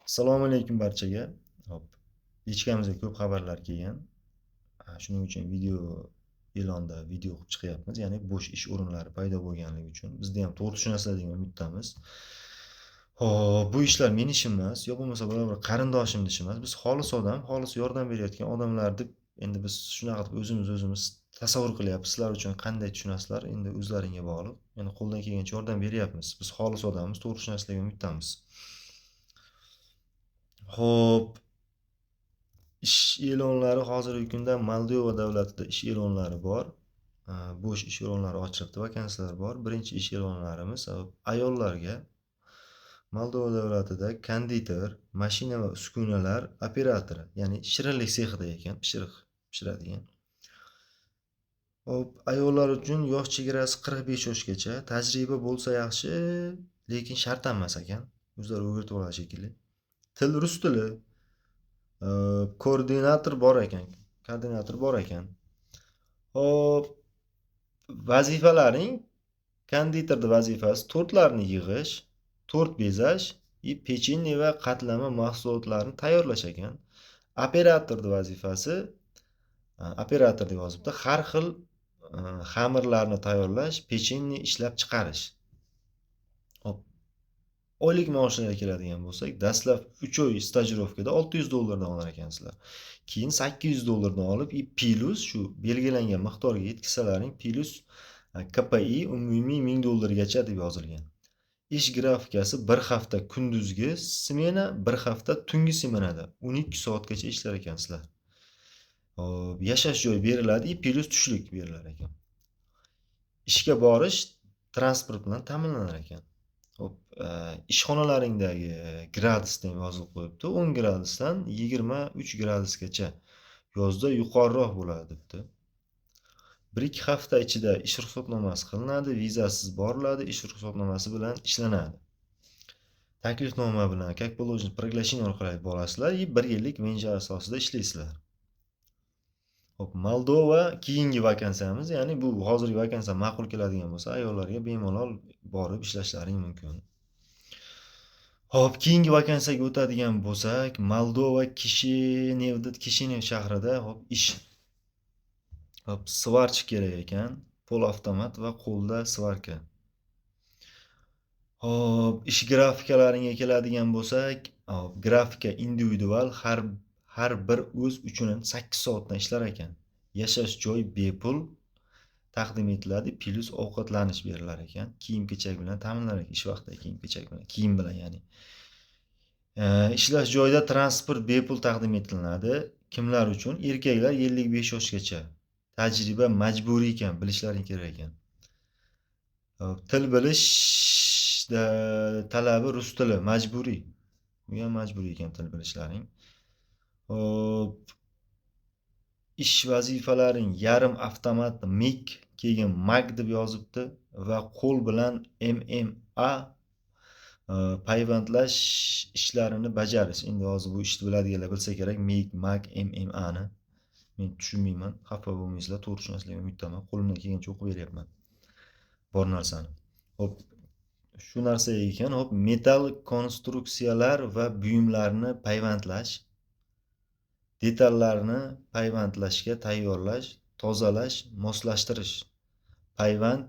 Assalomu alaykum barchaga. Hop. Yechkamizga ko'p xabarlar kelgan. Shuning uchun e'londa video qilib chiqyapmiz. Ya'ni bo'sh ish o'rinlari paydo bo'lganligi uchun. Bizda ham to'g'ri tushunasizlar degan umiddamiz. Hop, bu ishlar meni ishim emas, yo bo'lmasa biror bir qarindoshimni ishi emas. Biz xolis odam, xolis yordam berayotgan odamlar deb endi biz shunaqa qilib o'zimiz tasavvur qilyapmiz. Sizlar uchun qanday tushunasizlar, endi o'zlaringga bog'liq. Endi qo'ldan kelgancha yordam beryapmiz. Biz xolis odammiz, to'g'ri tushunasizlar degan umiddamiz. Xo'p, ish e'lonlari hozirgi kunda Moldova davlatida ish e'lonlari bor. Bo'sh ish o'rinlari ochilibdi, vakansiyalar bor. Birinchi ish e'lonlarimiz ayollarga Moldova davlatida konditer, mashina va uskunalar operatori, ya'ni shirinlik sexida ekan, pishiriq pishiradigan. Hop, ayollar uchun yosh chegarasi 45 yoshgacha, tajriba bo'lsa yaxshi, lekin shart emas ekan. O'zlari o'rgatib oladi shekilli. Til rus tili. Koordinator bor ekan. Koordinator bor ekan. Hop, vazifalaring konditorning vazifasi tortlarni yig'ish, tort bezash, pechenye va qatlama mahsulotlarini tayyorlash ekan. Operatorning vazifasi operator deb yozibdi. Har xil xamirlarni tayyorlash, pechenye ishlab chiqarish. Hop. Oylik maoshiga keladigan bo'lsak, dastlab 3 oy stajirovkada $600 olar ekansizlar. Keyin $800 olib, plus shu belgilangan miqdorga yetkazsalaring, plus KPI umumiy $1000 deb yozilgan. Ish grafikasi 1 hafta kunduzgi smena, 1 hafta tungi smenada 12 soatgacha ishlar ekansizlar. Hop, yashash joyi beriladi, plus tushlik berilar ekan. Ishga borish transport bilan ta'minlanar ekan. Hop, ishxonalaringdagi gradusni ham yozib qo'yibdi. 10 gradusdan 23 gradusgacha yozda yuqoriroq bo'ladi debdi. 1-2 hafta ichida ish ruxsatnomasi qilinadi, vizasiz boriladi, ish ruxsatnomasi bilan ishlanadi. Taklifnoma bilan как положено приглашение orqali borasizlar, 1 yillik menja asosida ishlaysizlar. Hop, Moldova keyingi vakansiyamiz, ya'ni bu hozirgi vakansiya ma'qul keladigan bo'lsa, ayollarga bemalol borib ishlashlaring mumkin. Hop, keyingi vakansiyaga o'tadigan bo'lsak, Moldova Kishinev shahrida hop ish. Hop, svarchi kerak ekan, pol avtomat va qo'lda svarka. Hop, ish grafikalaringga keladigan bo'lsak, hop, grafika individual, har bir o'z uchun 8 soatdan ishlar ekan. Yashash joy bepul taqdim etiladi, plus ovqatlanish berilar ekan. Kiyim-kechak bilan ta'minlanar ekan, ish vaqtida kiyim-kechak bilan, kiyim bilan ya'ni. Ishlash joyida transport bepul taqdim etiladi. Kimlar uchun? Erkaklar 55 yoshgacha. Tajriba majburiy ekan, bilishlaring kerak ekan. Til bilish talabi rus tili majburiy. Bu ham majburiy ekan til bilishlaring. Hop, ish vazifalaring yarim avtomat MIG, keyin MAG deb yozibdi va qo'l bilan MMA payvandlash ishlarini bajarish. Endi hozir bu ishni biladiganlar bilsa kerak, MIG, MAG, MMA ni. Men tushunmayman, xafa bo'lmaysizlar, to'g'ri tushunasizlar umiddaman. Qo'limdan kelgancha o'qib beryapman bor narsani. Hop, shu narsa ekan. Hop, metal konstruksiyalar va buyumlarni payvandlash, detallarni payvandlashga tayyorlash, tozalash, moslashtirish, payvand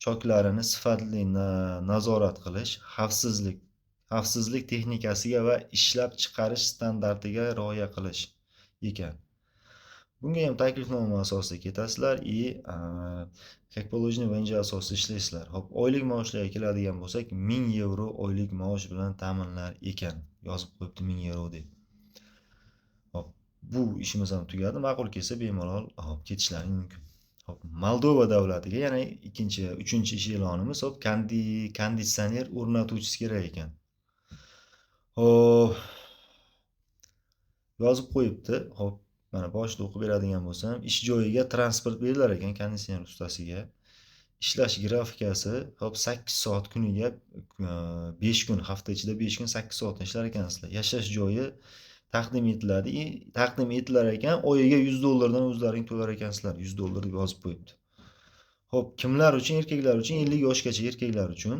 choklarini sifatli nazorat qilish, xavfsizlik texnikasiga va ishlab chiqarish standartiga rioya qilish ekan. Bunga ham taklifnoma asosida ketasizlar как положено menja asosida ishlaysizlar. Hop, oylik maoshlarga keladigan bo'lsak, €1000 oylik maosh bilan ta'minlar ekan. Yozib qo'yibdi €1000 deb. Hop, bu ishimiz ham tugadi. Ma'qul kelsa bemalol hop ketishlaring mumkin. Hop, Moldova davlatiga yana uchinchi ish e'lonimiz, hop, konditsioner o'rnatuvchisi kerak ekan. Hop, yozib qo'yibdi. Hop, mana boshida o'qib beradigan bo'lsam, ish joyiga transport berilar ekan konditsioner ustasiga. Ishlash grafikasi hop 8 soat kuniga 5 kun, hafta ichida 5 kun 8 soat ishlar ekansizlar. Yashash joyi taqdim etiladi. Taqdim etilar ekan, oyiga $100 dan o'zlaring to'lar ekansizlar. $100 deb yozib qo'yibdi. Hop, kimlar uchun? Erkaklar uchun 50 yoshgacha erkaklar uchun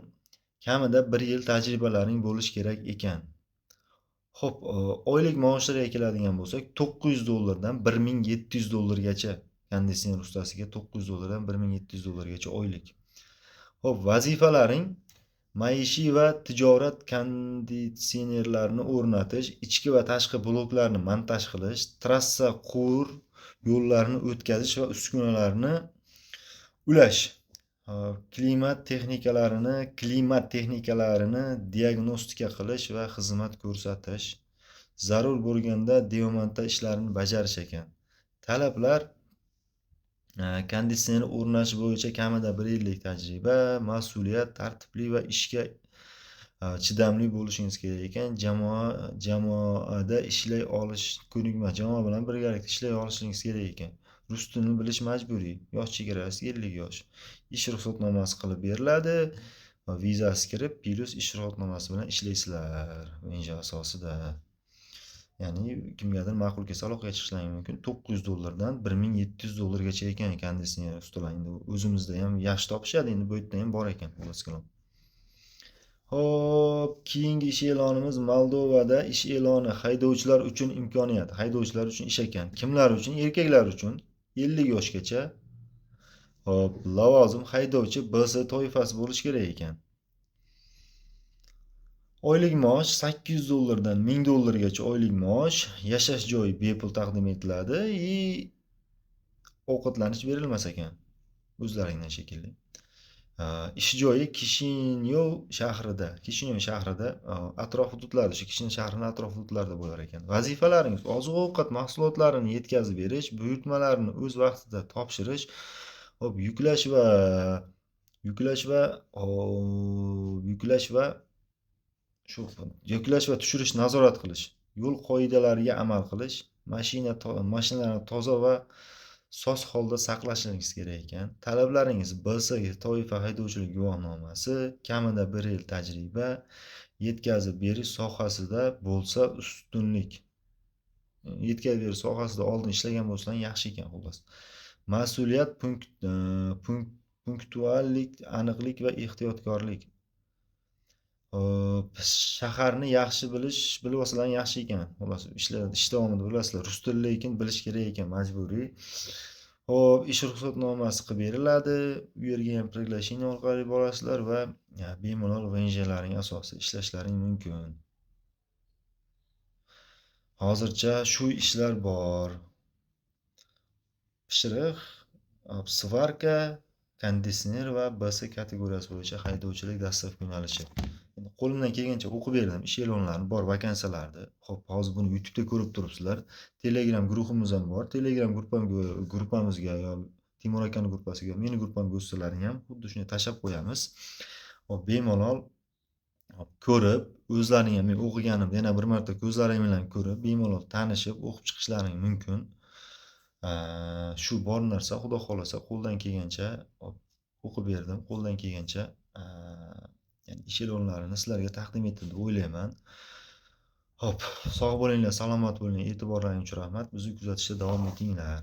kamida 1 yil tajribalaring bo'lishi kerak ekan. Xo'p, oylik maoshlarga keladigan bo'lsak, $900 dan $1700 gacha konditsioner ustasiga $900 dan $1700 gacha oylik. Xo'p, vazifalaring maishiy va tijorat konditsionerlarini o'rnatish, ichki va tashqi bloklarni montaj qilish, trassa, quvur yo'llarini o'tkazish va uskunalarni ulash. Klimat texnikalarini diagnostika qilish va xizmat ko'rsatish. Zarur bo'lganda demontaj ishlarini bajarish ekan. Talablar: konditsioner o'rnash bo'yicha kamida 1 yillik tajriba, mas'uliyat, tartibli va ishga chidamli bo'lishingiz kerak ekan. Jamoada ishlay olish ko'nikma, jamoa bilan birgalikda ishlay olishingiz kerak ekan. Rus tilini bilish majburiy. Yosh chegarasi 50 yosh. Ish ruxsatnomasi qilib beriladi. Vizasi kirib, plus ish ruxsatnomasi bilan ishlaysizlar. O'sha asosida. Ya'ni kimgadir ma'qul kelsa aloqaga chiqishlari mumkin. $900 dan $1700 gacha ekan konditsioner ustalar. Endi o'zimizda ham yaxshi topishadi, endi bu yerda ham bor ekan, xullas kalom. Xo'p, keyingi ish e'lonimiz Moldovada ish e'loni. Haydovchilar uchun imkoniyat. Haydovchilar uchun ish ekan. Kimlar uchun? Erkaklar uchun 50 yoshgacha. Xo'p, lavozim haydovchi BS toifasi bo'lishi kerak ekan. Oylik maosh $800 dan $1000 gacha oylik maosh, yashash joyi bepul taqdim etiladi. Ovqatlanish berilmas ekan. O'zlaringdan shekilli. Ish joyi Kishinyov shahrida, atrof hududlarda, shu Kishinyov shahrining atrof hududlarida bo'lar ekan. Vazifalaringiz: oziq-ovqat mahsulotlarini yetkazib berish, buyurtmalarni o'z vaqtida topshirish, hop, yuklash va tushirish, nazorat qilish, yo'l qoidalariga amal qilish, mashinalarni toza va soz holda saqlashingiz kerak ekan. Talablaringiz: BS toifa haydovchilik guvohnomasi, kamida 1 yil tajriba, yetkazib berish sohasida bo'lsa ustunlik. Yetkazib berish sohasida oldin ishlagan bo'lsalar yaxshi ekan, xullas. Mas'uliyat, punktuallik, aniqlik va ehtiyotkorlik. Shaharni yaxshi bilib olsalar yaxshi ekan. Xullas, ish davomida bilasizlar, rus tili lekin bilish kerak ekan, majburiy. Xo'p, ish ruxsatnomasi qilib beriladi. U yerga ham приглашение orqali borasizlar va bemalol venjalaring asosida ishlashlaring mumkin. Hozircha shu ishlar bor. Pishiriq, svarka, konditsioner va BS kategoriyasi bo'yicha haydovchilik dastavka yo'nalishi. Qo'limdan kelgancha o'qib berdim. Ish e'lonlari bor, vakansiyalarni. Xo'p, hozir buni YouTube'da ko'rib turibsizlar. Telegram guruhimiz ham bor. Telegram gruppamizga yo Timur akaning gruppasiga, meni gruppamga o'tsalaring ham xuddi shunday tashab qo'yamiz. Xo'p, bemalol ko'rib, o'zlaring ham men o'qiganimda yana bir marta ko'zlaring bilan ko'rib, bemalol tanishib, o'qib chiqishlaring mumkin. Shu bor narsa, xudo xolasa qo'ldan kelgancha o'qib berdim. Qo'ldan kelgancha ya'ni ish e'lonlarini sizlarga taqdim etdim deb o'ylayman. Xo'p, sog' bo'linglar, salomat bo'linglar. E'tiborlaringiz uchun rahmat. Bizni kuzatishda davom etinglar.